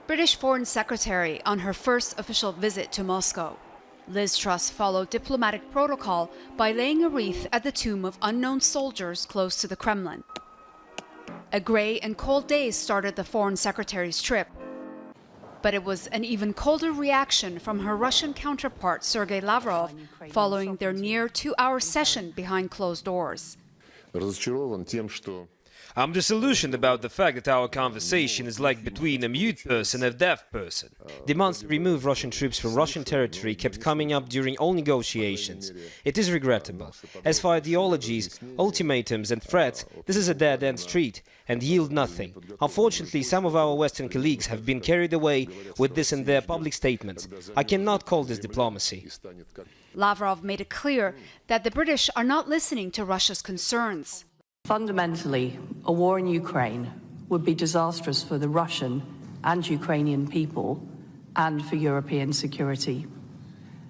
British Foreign Secretary on her first official visit to Moscow. Liz Truss followed diplomatic protocol by laying a wreath at the tomb of unknown soldiers close to the Kremlin. A grey and cold day started the Foreign Secretary's trip. But it was an even colder reaction from her Russian counterpart, Sergei Lavrov, following their near 2-hour session behind closed doors. I'm disillusioned about the fact that our conversation is like between a mute person and a deaf person. Demands to remove Russian troops from Russian territory kept coming up during all negotiations. It is regrettable. As for ideologies, ultimatums and threats, this is a dead-end street and yield nothing. Unfortunately, some of our Western colleagues have been carried away with this in their public statements. I cannot call this diplomacy. Lavrov made it clear that the British are not listening to Russia's concerns. Fundamentally, a war in Ukraine would be disastrous for the Russian and Ukrainian people and for European security.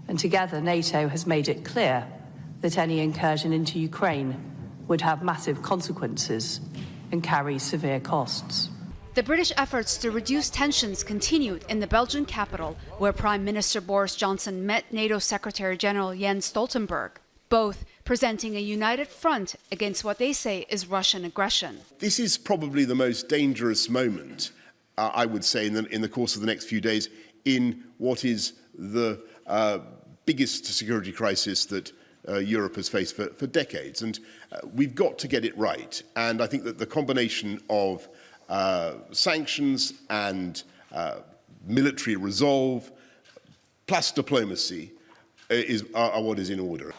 And together, NATO has made it clear that any incursion into Ukraine would have massive consequences and carry severe costs. The British efforts to reduce tensions continued in the Belgian capital, where Prime Minister Boris Johnson met NATO Secretary-General Jens Stoltenberg, both presenting a united front against what they say is Russian aggression. This is probably the most dangerous moment, I would say, in the course of the next few days, in what is the biggest security crisis that Europe has faced for decades. And we've got to get it right. And I think that the combination of sanctions and military resolve plus diplomacy are what is in order.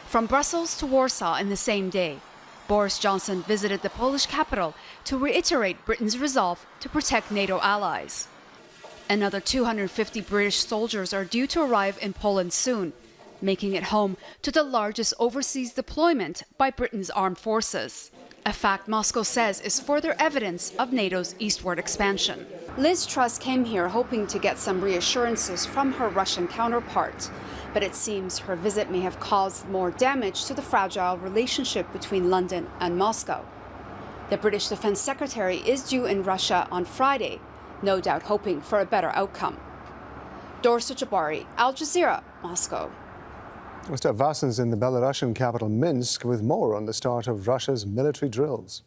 From Brussels to Warsaw in the same day, Boris Johnson visited the Polish capital to reiterate Britain's resolve to protect NATO allies. Another 250 British soldiers are due to arrive in Poland soon, making it home to the largest overseas deployment by Britain's armed forces. A fact Moscow says is further evidence of NATO's eastward expansion. Liz Truss came here hoping to get some reassurances from her Russian counterpart. But it seems her visit may have caused more damage to the fragile relationship between London and Moscow. The British Defense Secretary is due in Russia on Friday, no doubt hoping for a better outcome. Dorsa, Jabbari, Al Jazeera, Moscow. Mr. Vasson's in the Belarusian capital Minsk with more on the start of Russia's military drills.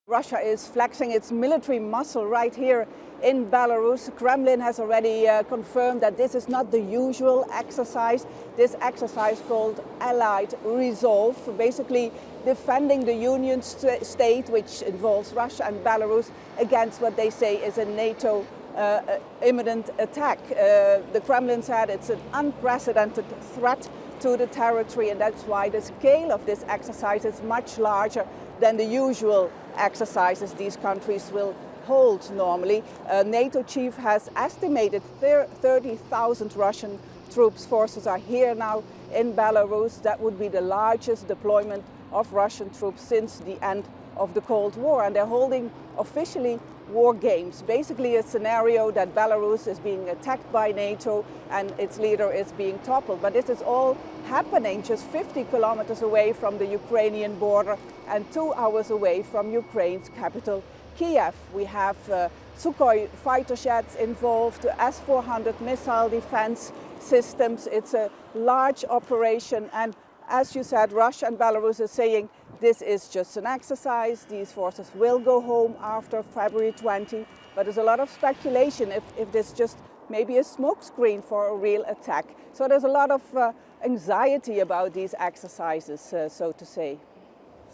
Russia is flexing its military muscle right here in Belarus. Kremlin has already confirmed that this is not the usual exercise. This exercise called Allied Resolve, basically defending the Union state, which involves Russia and Belarus, against what they say is a NATO imminent attack. The Kremlin said it's an unprecedented threat to the territory, and that's why the scale of this exercise is much larger than the usual exercises these countries will hold normally. NATO chief has estimated 30,000 Russian forces are here now in Belarus. That would be the largest deployment of Russian troops since the end of the Cold War. And they're holding officially war games, basically a scenario that Belarus is being attacked by NATO and its leader is being toppled. But this is all happening just 50 kilometers away from the Ukrainian border and 2 hours away from Ukraine's capital, Kiev. We have Sukhoi fighter jets involved, S-400 missile defense systems. It's a large operation, and as you said, Russia and Belarus are saying this is just an exercise. These forces will go home after February 20, but there's a lot of speculation if this just maybe a smokescreen for a real attack. So there's a lot of anxiety about these exercises, so to say.